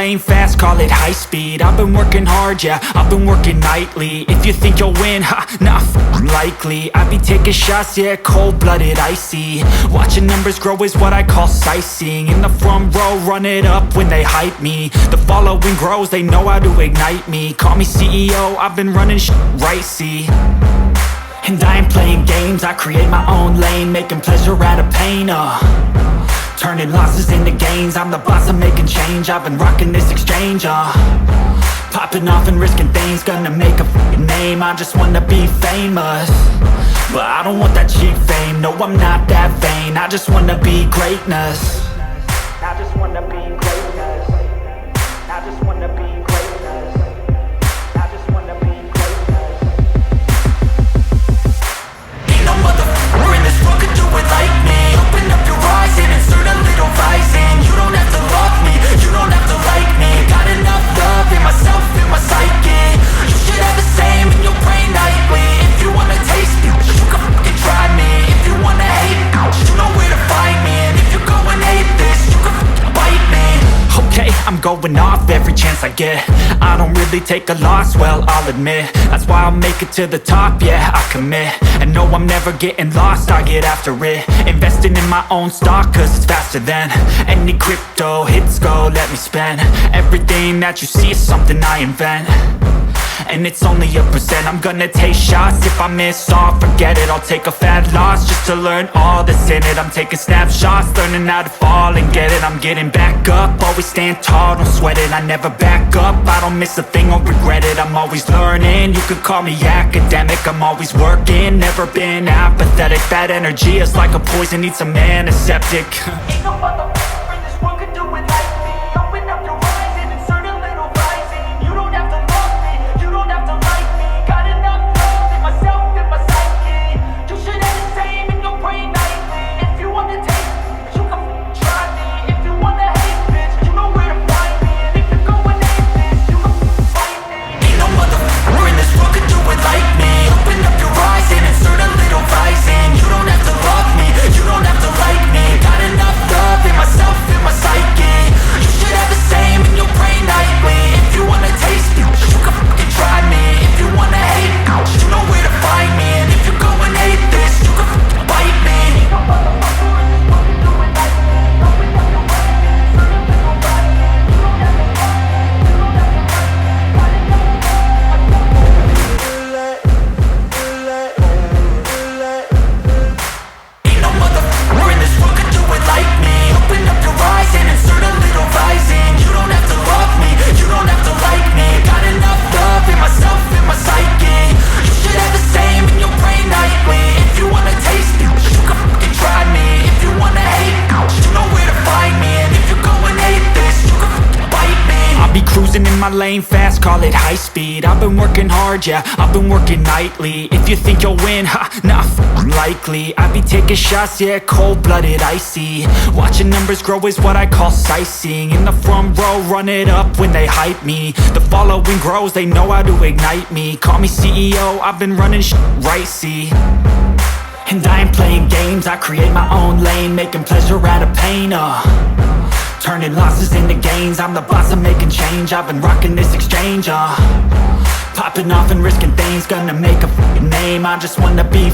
lane fast, call it high speed. I've been working hard, yeah, I've been working nightly. If you think you'll win, ha, nah, likely. I be taking shots, yeah, cold-blooded, icy. Watching numbers grow is what I call sightseeing. In the front row, run it up when they hype me. The following grows, they know how to ignite me. Call me CEO, I've been running shit right, see. And I ain't playing games, I create my own lane, making pleasure out of pain, turning losses into gains. I'm the boss, I'm making change. I've been rocking this exchange, popping off and risking things. Gonna make a f***ing name. I just wanna be famous, but I don't want that cheap fame. No, I'm not that vain. I just wanna be greatness. I just wanna be greatness. I just wanna be greatness. I just wanna be greatness. Ain't no motherfucker in this world could do it like me. Open up your eyes and insert a little rising. You don't have to love me, you don't have to like me. Got enough love in myself, in my psyche. You should have the same in your brain nightly. If you wanna taste me, you can fucking try me. If you wanna hate me, you know where to find me. And if you're going hate this, you can fucking bite me. Okay, I'm going off every chance I get. I don't really take a loss, well, I'll admit. That's why I'll make it to the top, yeah, I commit. And no, I'm never getting lost, I get after it. Investing in my own stock, cause it's faster than any crypto hits go, let me spend. Everything that you see is something I invent, and it's only a percent. I'm gonna take shots, if I miss all, forget it. I'll take a fat loss just to learn all that's in it. I'm taking snapshots, learning how to fall and get it. I'm getting back up, always stand tall, don't sweat it. I never back up, I don't miss a thing or regret it. I'm always learning, you could call me academic. I'm always working, never been apathetic. Bad energy is like a poison, needs some antiseptic. Ain't no motherfucker in this world could do it like me. Open up your eyes and insert a little rising. You don't have to love me, you don't have to like me. Got enough love in myself, in my psyche. You should have the same in your brain nightly. If you wanna taste me, you can f***ing try me. If you wanna hate bitch, you know where to find me. And if you're going hate this, you can f***ing fight me. Ain't no motherfucker in this world could do it like me. Open up your eyes and insert a little rising. You don't have to love me, you don't have to like me. Got enough love in myself, in my psyche. You should have the same in your brain nightly. If you wanna taste me, you can fucking try me. If you wanna hate me, you know where to find me. And if you're going hate this, you can fucking bite me. Ain't no motherfucker in this world can do it like me. Open up your eyes and insert a little rising. You don't have to love me, you don't have to like me. Got enough Ain't no motherfucker in this world could do it like me. Open up your eyes and insert a little rising. You don't have to love me, you don't have to like me. Got enough love in myself, in my psyche. You should have the same in your brain nightly. If you wanna taste me, you can fucking try me. If you wanna hate me, you know where to find me. And if you're going hate this, you can fucking bite me. I'll be cruising in my lane fast, call it high speed. I've been working hard, yeah, I've been working nightly. If you think you'll win, ha, nah, likely. I be taking shots, yeah, cold-blooded, icy. Watching numbers grow is what I call sightseeing. In the front row, run it up when they hype me. The following grows, they know how to ignite me. Call me CEO, I've been running shit right, see. And I ain't playing games, I create my own lane, making pleasure out of pain, turning losses into gains. I'm the boss, I'm making change. I've been rocking this exchange, popping off and risking things. Gonna make a f***ing name. I just wanna be